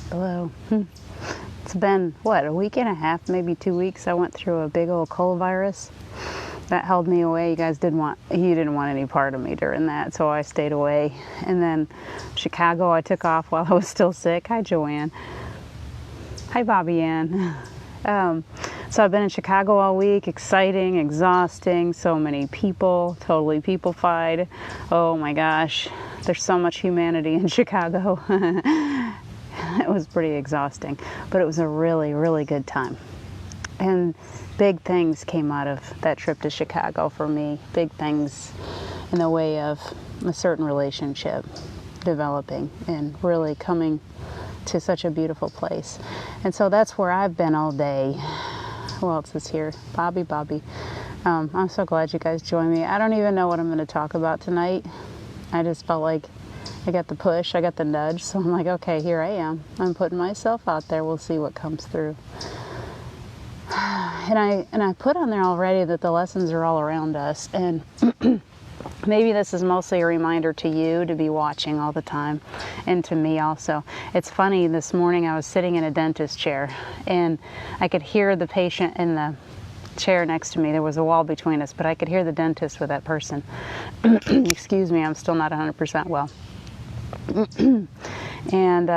Hello. It's been, what, a week and a half, maybe 2 weeks. I went through a big old cold virus that held me away. You didn't want any part of me during that, so I stayed away. And then Chicago, I took off while I was still sick. Hi, Joanne. Hi, Bobby Ann. So I've been in Chicago all week. Exciting, exhausting, so many people, totally people-fied. Oh my gosh, there's so much humanity in Chicago. It was pretty exhausting, but it was a really, really good time. And big things came out of that trip to Chicago for me. Big things in the way of a certain relationship developing and really coming to such a beautiful place. And so that's where I've been all day. Who else is here? Bobby. I'm so glad you guys joined me. I don't even know what I'm going to talk about tonight. I just felt like I got the push, I got the nudge, so I'm like, okay, here I am. I'm putting myself out there. We'll see what comes through. And I put on there already that the lessons are all around us, and maybe this is mostly a reminder to you to be watching all the time, and to me also. It's funny, this morning I was sitting in a dentist chair, and I could hear the patient in the chair next to me. There was a wall between us, but I could hear the dentist with that person. Excuse me, I'm still not 100% well. And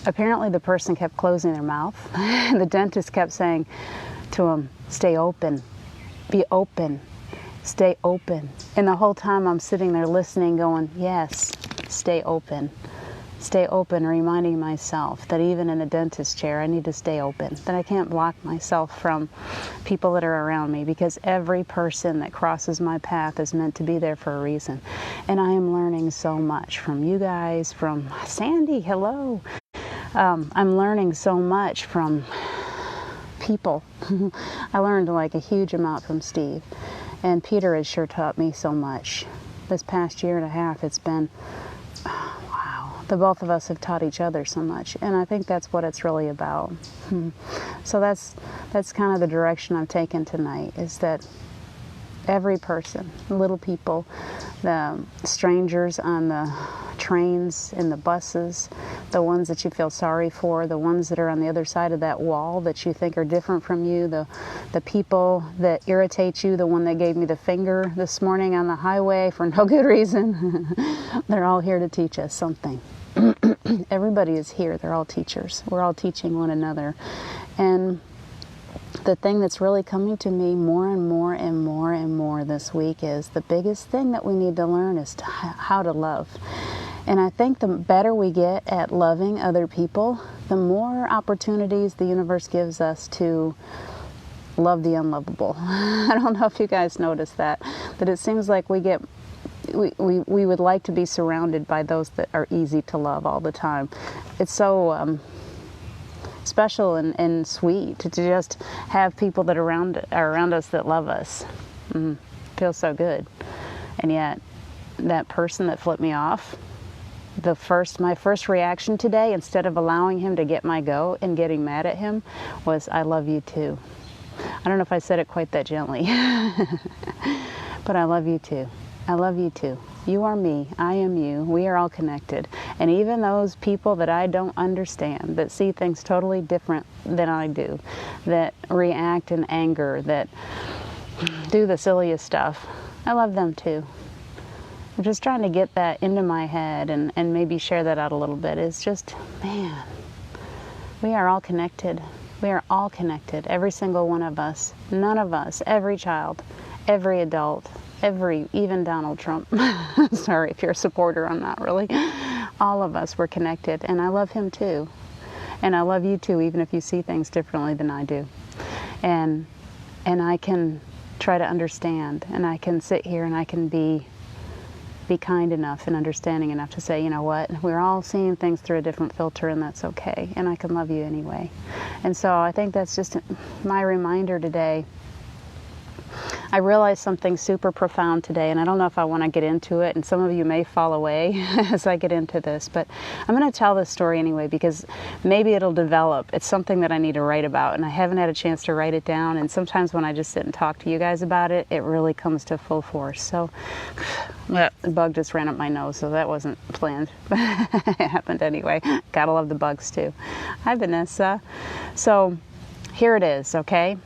apparently the person kept closing their mouth. And the dentist kept saying to him, stay open, be open, stay open. And the whole time I'm sitting there listening, going, yes, stay open, reminding myself that even in a dentist chair, I need to stay open, that I can't block myself from people that are around me, because every person that crosses my path is meant to be there for a reason. And I am learning so much from you guys, from Sandy, hello. I'm learning so much from people. I learned like a huge amount from Steve. And Peter has sure taught me so much. This past year and a half, it's been, wow, the both of us have taught each other so much. And I think that's what it's really about. So that's kind of the direction I've taken tonight, is that every person, little people, the strangers on the trains, in the buses, the ones that you feel sorry for, the ones that are on the other side of that wall that you think are different from you, the people that irritate you, the one that gave me the finger this morning on the highway for no good reason. They're all here to teach us something. Everybody is here. They're all teachers. We're all teaching one another. And the thing that's really coming to me more and more and more and more this week is the biggest thing that we need to learn is how to love. And I think the better we get at loving other people, the more opportunities the universe gives us to love the unlovable. I don't know if you guys notice that it seems like we would like to be surrounded by those that are easy to love all the time. It's so special and sweet to just have people that are around us that love us. Feels so good. And yet, that person that flipped me off, my first reaction today, instead of allowing him to get my goat and getting mad at him, was, I love you too. I don't know if I said it quite that gently, but I love you too. I love you too. You are me, I am you, we are all connected. And even those people that I don't understand, that see things totally different than I do, that react in anger, that do the silliest stuff, I love them too. I'm just trying to get that into my head and maybe share that out a little bit. It's just, man, we are all connected. We are all connected, every single one of us. None of us, every child, every adult, even Donald Trump. Sorry if you're a supporter, I'm not really. All of us were connected, and I love him too. And I love you too, even if you see things differently than I do. And I can try to understand, and I can sit here and I can be kind enough and understanding enough to say, you know what, we're all seeing things through a different filter, and that's okay, and I can love you anyway. And so I think that's just my reminder today. I realized something super profound today, and I don't know if I want to get into it, and some of you may fall away as I get into this, but I'm going to tell this story anyway because maybe it'll develop. It's something that I need to write about, and I haven't had a chance to write it down, and sometimes when I just sit and talk to you guys about it, it really comes to full force. So, the bug just ran up my nose, so that wasn't planned, but it happened anyway. Gotta love the bugs too. Hi, Vanessa. So, here it is, okay?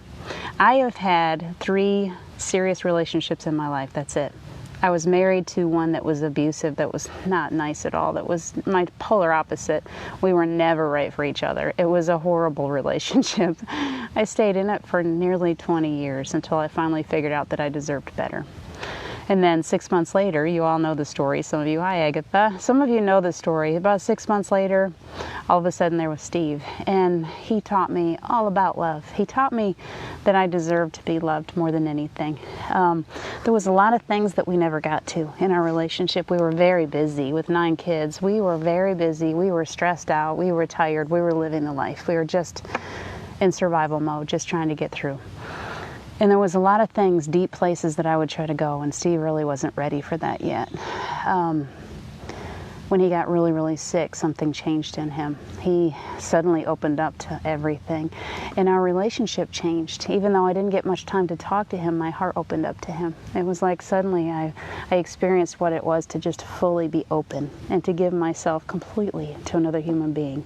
I have had 3 serious relationships in my life. That's it. I was married to one that was abusive, that was not nice at all, that was my polar opposite. We were never right for each other. It was a horrible relationship. I stayed in it for nearly 20 years until I finally figured out that I deserved better. And then 6 months later, you all know the story. Some of you, hi Agatha. Some of you know the story. About 6 months later, all of a sudden there was Steve. And he taught me all about love. He taught me that I deserved to be loved more than anything. There was a lot of things that we never got to in our relationship. We were very busy with 9 kids. We were very busy. We were stressed out. We were tired. We were living the life. We were just in survival mode, just trying to get through. And there was a lot of things, deep places that I would try to go, and Steve really wasn't ready for that yet. When he got really, really sick, something changed in him. He suddenly opened up to everything, and our relationship changed. Even though I didn't get much time to talk to him, my heart opened up to him. It was like suddenly I experienced what it was to just fully be open and to give myself completely to another human being.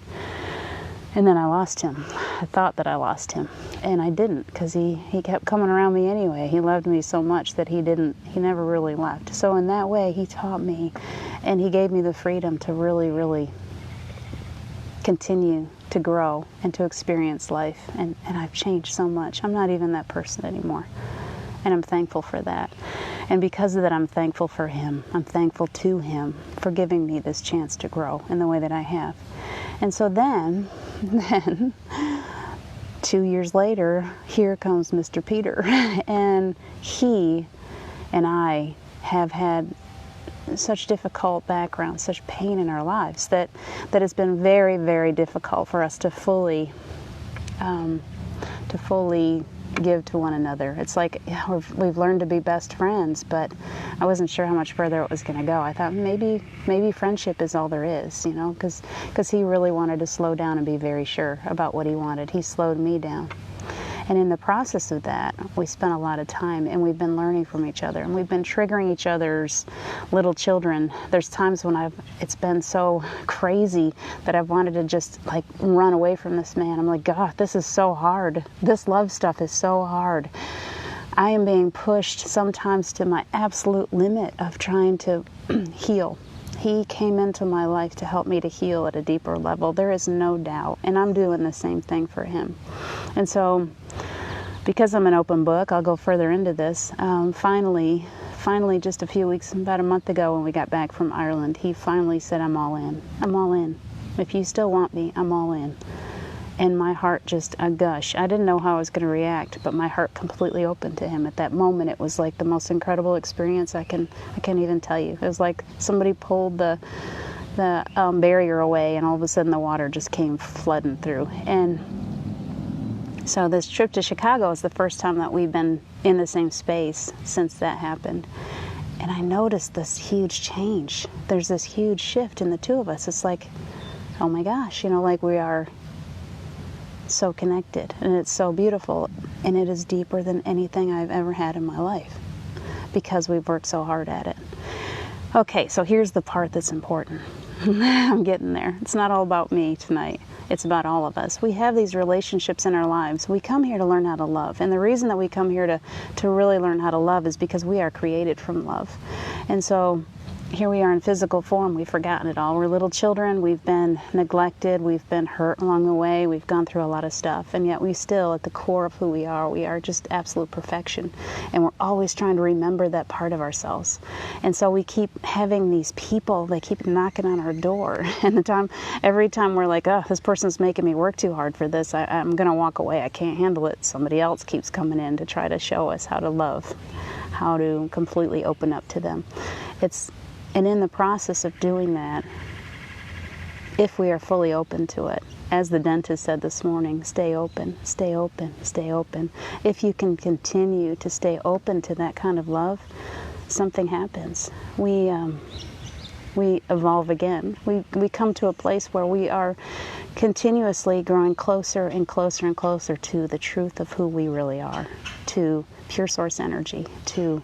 And then I lost him. I thought that I lost him, and I didn't, because he kept coming around me anyway. He loved me so much that he never really left. So in that way, he taught me, and he gave me the freedom to really, really continue to grow and to experience life. And I've changed so much. I'm not even that person anymore, and I'm thankful for that. And because of that, I'm thankful for him. I'm thankful to him for giving me this chance to grow in the way that I have. And so then 2 years later, here comes Mr. Peter. And he and I have had such difficult background, such pain in our lives that it's been very, very difficult for us to fully give to one another. It's like we've learned to be best friends, but I wasn't sure how much further it was going to go. I thought maybe friendship is all there is, you know, because he really wanted to slow down and be very sure about what he wanted. He slowed me down. And in the process of that, we spent a lot of time, and we've been learning from each other, and we've been triggering each other's little children. There's times when it's been so crazy that I've wanted to just like run away from this man. I'm like, God, this is so hard. This love stuff is so hard. I am being pushed sometimes to my absolute limit of trying to heal. He came into my life to help me to heal at a deeper level. There is no doubt. And I'm doing the same thing for him. And so, because I'm an open book, I'll go further into this. Finally, just a few weeks, about a month ago when we got back from Ireland, he finally said, I'm all in. I'm all in. If you still want me, I'm all in. And my heart just a gush. I didn't know how I was going to react, but my heart completely opened to him. At that moment, it was like the most incredible experience I can't even tell you. It was like somebody pulled the barrier away, and all of a sudden the water just came flooding through. And so this trip to Chicago is the first time that we've been in the same space since that happened. And I noticed this huge change. There's this huge shift in the two of us. It's like, oh my gosh, you know, like we are so connected, and it's so beautiful, and it is deeper than anything I've ever had in my life because we've worked so hard at it. Okay, so here's the part that's important. I'm getting there. It's not all about me tonight. It's about all of us. We have these relationships in our lives. We come here to learn how to love, and the reason that we come here to really learn how to love is because we are created from love. And so here we are in physical form. We've forgotten it all. We're little children. We've been neglected. We've been hurt along the way. We've gone through a lot of stuff. And yet we still, at the core of who we are just absolute perfection. And we're always trying to remember that part of ourselves. And so we keep having these people, they keep knocking on our door. And every time we're like, oh, this person's making me work too hard for this. I'm going to walk away. I can't handle it. Somebody else keeps coming in to try to show us how to love, how to completely open up to them. And in the process of doing that, if we are fully open to it. As the dentist said this morning, stay open, stay open, stay open. If you can continue to stay open to that kind of love, something happens. We evolve again. We come to a place where we are continuously growing closer and closer and closer to the truth of who we really are, to pure source energy, to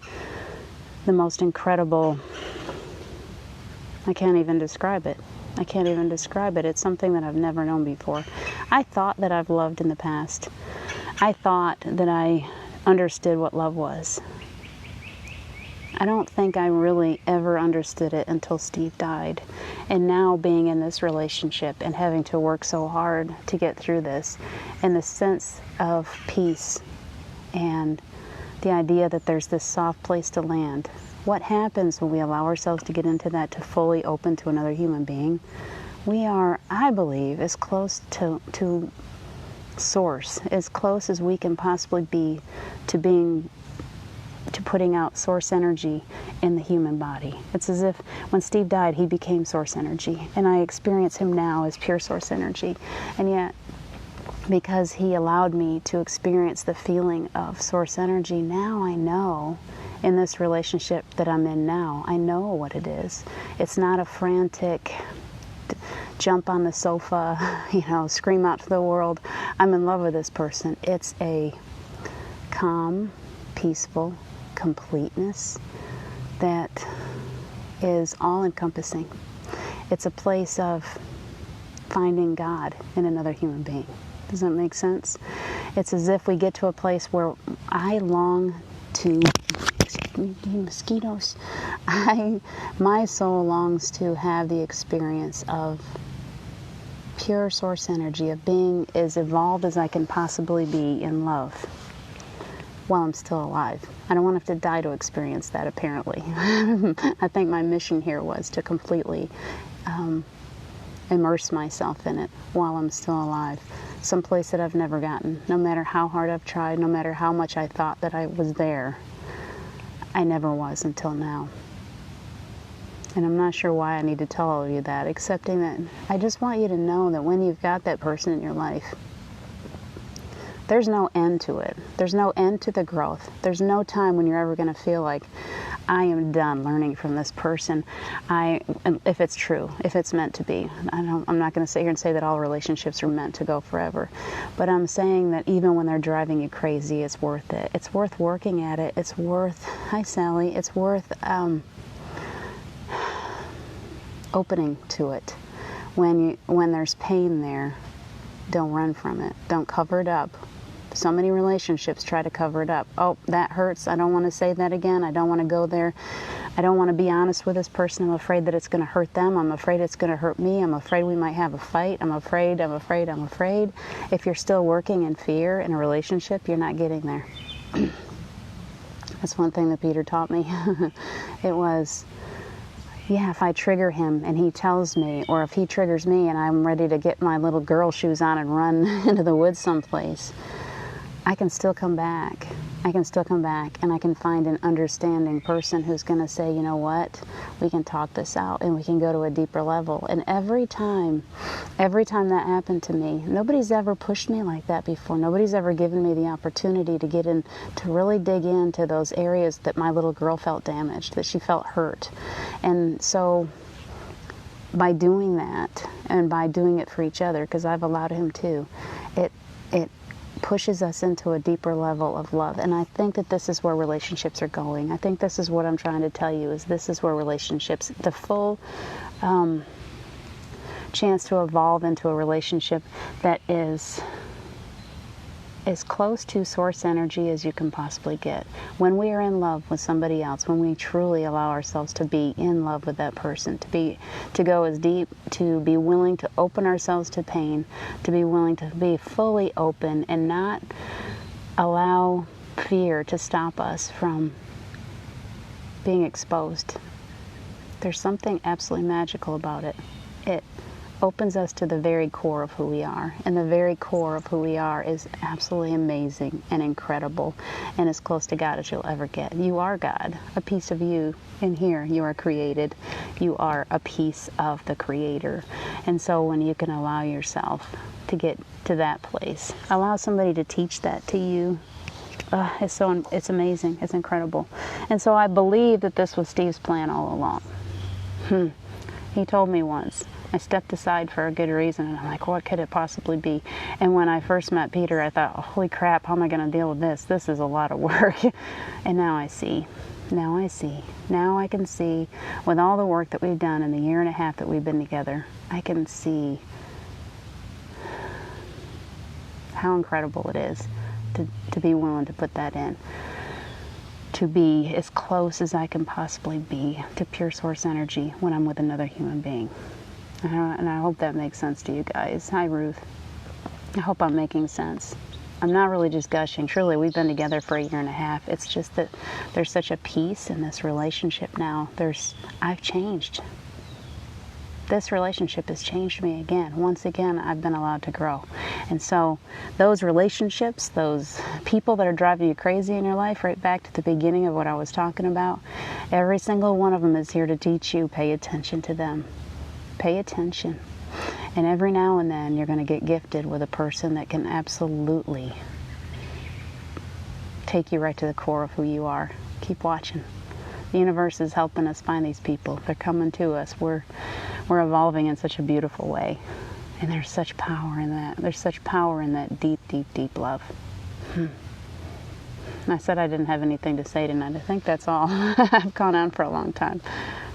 the most incredible, I can't even describe it. I can't even describe it. It's something that I've never known before. I thought that I've loved in the past. I thought that I understood what love was. I don't think I really ever understood it until Steve died. And now being in this relationship and having to work so hard to get through this, and the sense of peace and the idea that there's this soft place to land. What happens when we allow ourselves to get into that, to fully open to another human being? We are, I believe, as close to source, as close as we can possibly be to putting out source energy in the human body. It's as if when Steve died, he became source energy, and I experience him now as pure source energy. And yet, because he allowed me to experience the feeling of source energy, now I know, in this relationship that I'm in now, I know what it is. It's not a frantic jump on the sofa, scream out to the world, I'm in love with this person. It's a calm, peaceful completeness that is all-encompassing. It's a place of finding God in another human being. Does that make sense? It's as if we get to a place where I long to, mosquitoes, my soul longs to have the experience of pure source energy, of being as evolved as I can possibly be in love while I'm still alive. I don't want to have to die to experience that, apparently. I think my mission here was to completely immerse myself in it while I'm still alive. Someplace that I've never gotten. No matter how hard I've tried, no matter how much I thought that I was there, I never was until now. And I'm not sure why I need to tell all of you that, excepting that I just want you to know that when you've got that person in your life, there's no end to it. There's no end to the growth. There's no time when you're ever going to feel like, I am done learning from this person. If it's true, if it's meant to be. I'm not going to sit here and say that all relationships are meant to go forever. But I'm saying that even when they're driving you crazy, it's worth it. It's worth working at it. It's worth, hi Sally, it's worth opening to it. When there's pain there, don't run from it. Don't cover it up. So many relationships try to cover it up. Oh, that hurts. I don't want to say that again. I don't want to go there. I don't want to be honest with this person. I'm afraid that it's going to hurt them. I'm afraid it's going to hurt me. I'm afraid we might have a fight. I'm afraid. If you're still working in fear in a relationship, you're not getting there. That's one thing that Peter taught me. It was, yeah, if I trigger him and he tells me, or if he triggers me and I'm ready to get my little girl shoes on and run into the woods someplace, I can still come back. I can still come back, and I can find an understanding person who's going to say, you know what, we can talk this out and we can go to a deeper level. And every time that happened to me, nobody's ever pushed me like that before. Nobody's ever given me the opportunity to get in, to really dig into those areas that my little girl felt damaged, that she felt hurt. And so by doing that, and by doing it for each other, because I've allowed him to, it pushes us into a deeper level of love. And I think that this is where relationships are going. I think this is what I'm trying to tell you, is this is where relationships, the full chance to evolve into a relationship that is as close to source energy as you can possibly get. When we are in love with somebody else, when we truly allow ourselves to be in love with that person, to go as deep, to be willing to open ourselves to pain, to be willing to be fully open and not allow fear to stop us from being exposed. There's something absolutely magical about it. It opens us to the very core of who we are. And the very core of who we are is absolutely amazing and incredible and as close to God as you'll ever get. You are God. A piece of you in here. You are created. You are a piece of the Creator. And so when you can allow yourself to get to that place, allow somebody to teach that to you, it's amazing. It's incredible. And so I believe that this was Steve's plan all along. He told me once, I stepped aside for a good reason, and I'm like, what could it possibly be? And when I first met Peter, I thought, holy crap, how am I going to deal with this? This is a lot of work. And now I see. Now I see. Now I can see, with all the work that we've done in the year and a half that we've been together, I can see how incredible it is to be willing to put that in. To be as close as I can possibly be to pure source energy when I'm with another human being. And I hope that makes sense to you guys. Hi, Ruth. I hope I'm making sense. I'm not really just gushing. Truly, we've been together for a year and a half. It's just that there's such a peace in this relationship now. I've changed. This relationship has changed me again. Once again, I've been allowed to grow. And so those relationships, those people that are driving you crazy in your life, right back to the beginning of what I was talking about, every single one of them is here to teach you. Pay attention to them. Pay attention. And every now and then you're going to get gifted with a person that can absolutely take you right to the core of who you are. Keep watching. The universe is helping us find these people. They're coming to us. We're evolving in such a beautiful way. And there's such power in that. There's such power in that deep, deep, deep love. I said I didn't have anything to say tonight. I think that's all. I've gone on for a long time.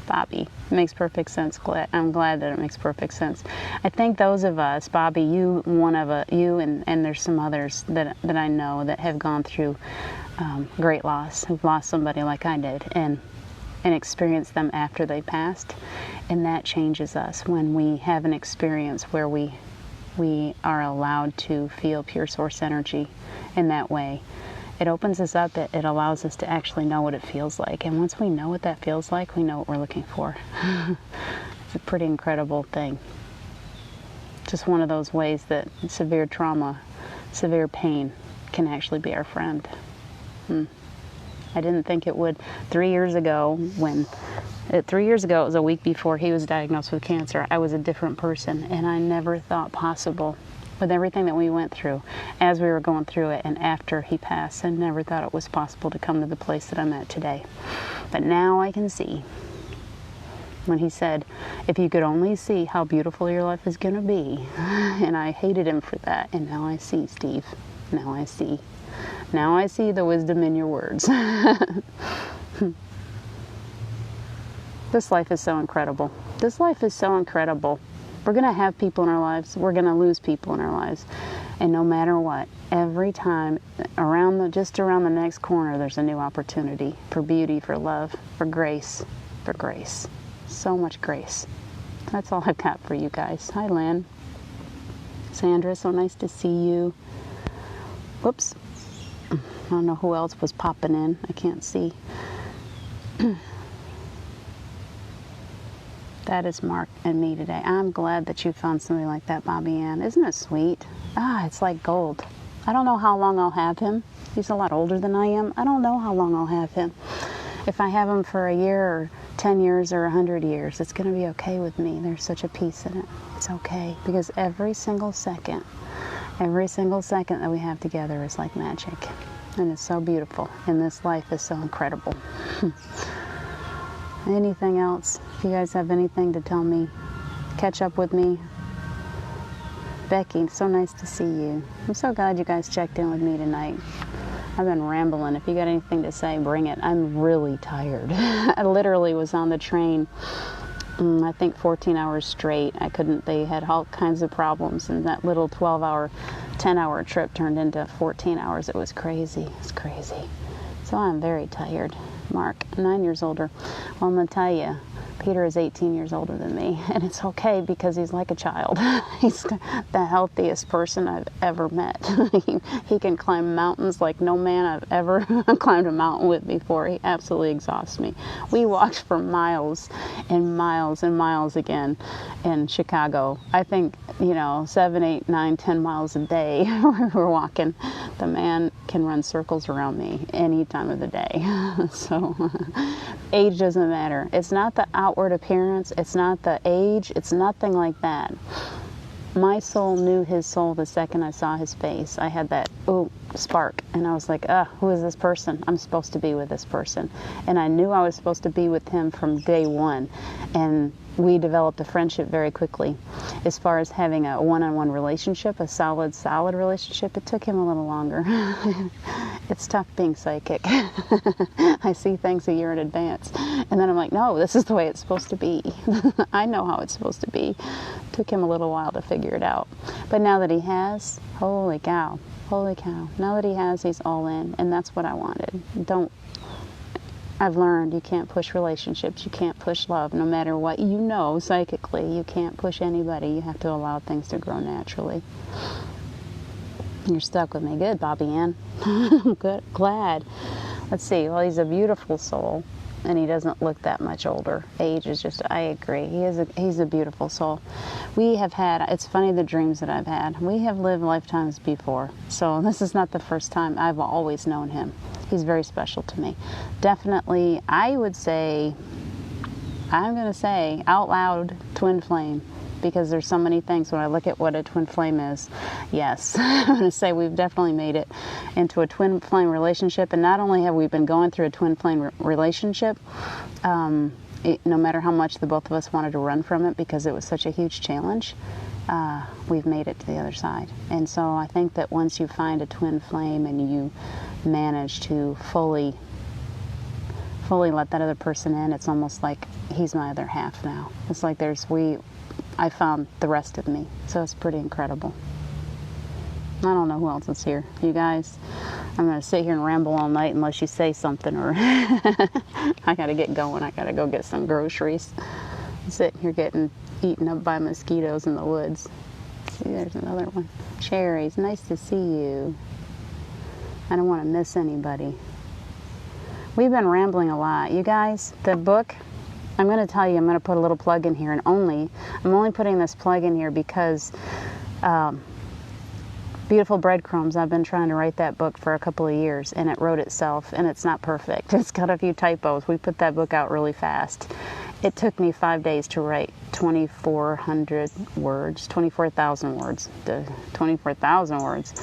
Bobby, it makes perfect sense. I'm glad that it makes perfect sense. I think those of us, Bobby, you and there's some others that I know that have gone through great loss, who've lost somebody like I did, and experienced them after they passed. And that changes us when we have an experience where we are allowed to feel pure source energy in that way. It opens us up. It allows us to actually know what it feels like. And once we know what that feels like, we know what we're looking for. It's a pretty incredible thing. Just one of those ways that severe trauma, severe pain can actually be our friend. I didn't think it would. 3 years ago, it was a week before he was diagnosed with cancer, I was a different person, and I never thought possible, with everything that we went through, as we were going through it and after he passed, I never thought it was possible to come to the place that I'm at today. But now I can see, when he said, if you could only see how beautiful your life is going to be, and I hated him for that, and now I see, Steve, now I see. Now I see the wisdom in your words. This life is so incredible. This life is so incredible. We're going to have people in our lives. We're going to lose people in our lives. And no matter what, every time, just around the next corner, there's a new opportunity for beauty, for love, for grace, for grace. So much grace. That's all I've got for you guys. Hi, Lynn. Sandra, so nice to see you. Whoops. I don't know who else was popping in. I can't see. That is Mark and me today. I'm glad that you found somebody like that, Bobby Ann. Isn't it sweet? It's like gold. I don't know how long I'll have him. He's a lot older than I am. I don't know how long I'll have him. If I have him for a year or 10 years or 100 years, it's going to be okay with me. There's such a peace in it. It's okay. Because every single second that we have together is like magic. And it's so beautiful. And this life is so incredible. Anything else? If you guys have anything to tell me, catch up with me. Becky, so nice to see you. I'm so glad you guys checked in with me tonight. I've been rambling. If you got anything to say, bring it. I'm really tired. I literally was on the train, I think 14 hours straight. They had all kinds of problems, and that little 12-hour, 10-hour trip turned into 14 hours. It was crazy. It's crazy. So I'm very tired. Mark, 9 years older. Well, I'm going to tell you, Peter is 18 years older than me, and it's okay because he's like a child. He's the healthiest person I've ever met. He can climb mountains like no man I've ever climbed a mountain with before. He absolutely exhausts me. We walked for miles and miles and miles again in Chicago. I think, 7, 8, 9, 10 miles a day we were walking. The man can run circles around me any time of the day. So age doesn't matter. It's not the outward appearance. It's not the age. It's nothing like that. My soul knew his soul the second I saw his face. I had that spark, and I was like, who is this person? I'm supposed to be with this person. And I knew I was supposed to be with him from day one. And we developed a friendship very quickly. As far as having a one-on-one relationship, a solid relationship, it took him a little longer. It's tough being psychic. I see things a year in advance. And then I'm like, no, this is the way it's supposed to be. I know how it's supposed to be. Took him a little while to figure it out. But now that he has, holy cow. Now that he has, he's all in. And that's what I wanted. I've learned you can't push relationships. You can't push love. No matter what you know psychically, you can't push anybody. You have to allow things to grow naturally. You're stuck with me. Good, Bobby Ann. Good, glad. Let's see. Well, he's a beautiful soul, and he doesn't look that much older. Age is just, I agree. He's a beautiful soul. We have had, it's funny the dreams that I've had. We have lived lifetimes before, so this is not the first time. I've always known him. He's very special to me. Definitely, I would say, I'm going to say out loud, twin flame. Because there's so many things when I look at what a twin flame is. Yes, I'm going to say we've definitely made it into a twin flame relationship. And not only have we been going through a twin flame relationship, no matter how much the both of us wanted to run from it because it was such a huge challenge, we've made it to the other side. And so I think that once you find a twin flame and you manage to fully let that other person in, it's almost like he's my other half now. It's like I found the rest of me, so it's pretty incredible. I don't know who else is here. You guys, I'm going to sit here and ramble all night unless you say something, or I got to get going. I got to go get some groceries. I'm sitting here getting eaten up by mosquitoes in the woods. See, there's another one. Cherries, nice to see you. I don't want to miss anybody. We've been rambling a lot. You guys, the book, I'm going to tell you, I'm going to put a little plug in here, and I'm only putting this plug in here because Beautiful Breadcrumbs, I've been trying to write that book for a couple of years, and it wrote itself, and it's not perfect. It's got a few typos. We put that book out really fast. It took me 5 days to write 2,400 words, 24,000 words, 24,000 words,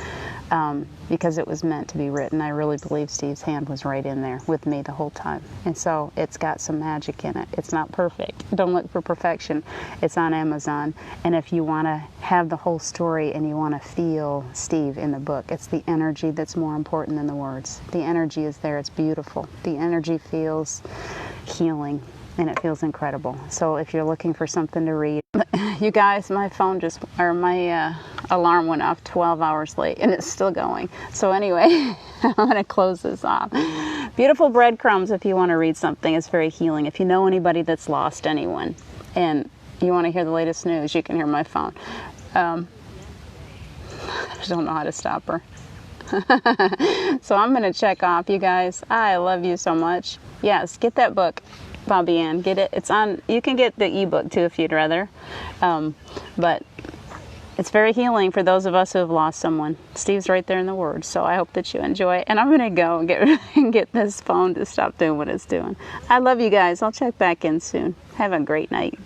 because it was meant to be written. I really believe Steve's hand was right in there with me the whole time. And so it's got some magic in it. It's not perfect. Don't look for perfection. It's on Amazon. And if you want to have the whole story and you want to feel Steve in the book, it's the energy that's more important than the words. The energy is there. It's beautiful. The energy feels healing. And it feels incredible. So if you're looking for something to read, you guys, my alarm went off 12 hours late, and it's still going. So anyway, I'm going to close this off. Beautiful Breadcrumbs, if you want to read something, it's very healing. If you know anybody that's lost anyone, and you want to hear the latest news, you can hear my phone. I just don't know how to stop her. So I'm going to check off, you guys. I love you so much. Yes, get that book. Bobby Ann, get it. It's on. You can get the ebook too if you'd rather, but it's very healing for those of us who have lost someone. Steve's right there in the words, so I hope that you enjoy it. And I'm gonna go and get this phone to stop doing what it's doing. I love you guys. I'll check back in soon. Have a great night.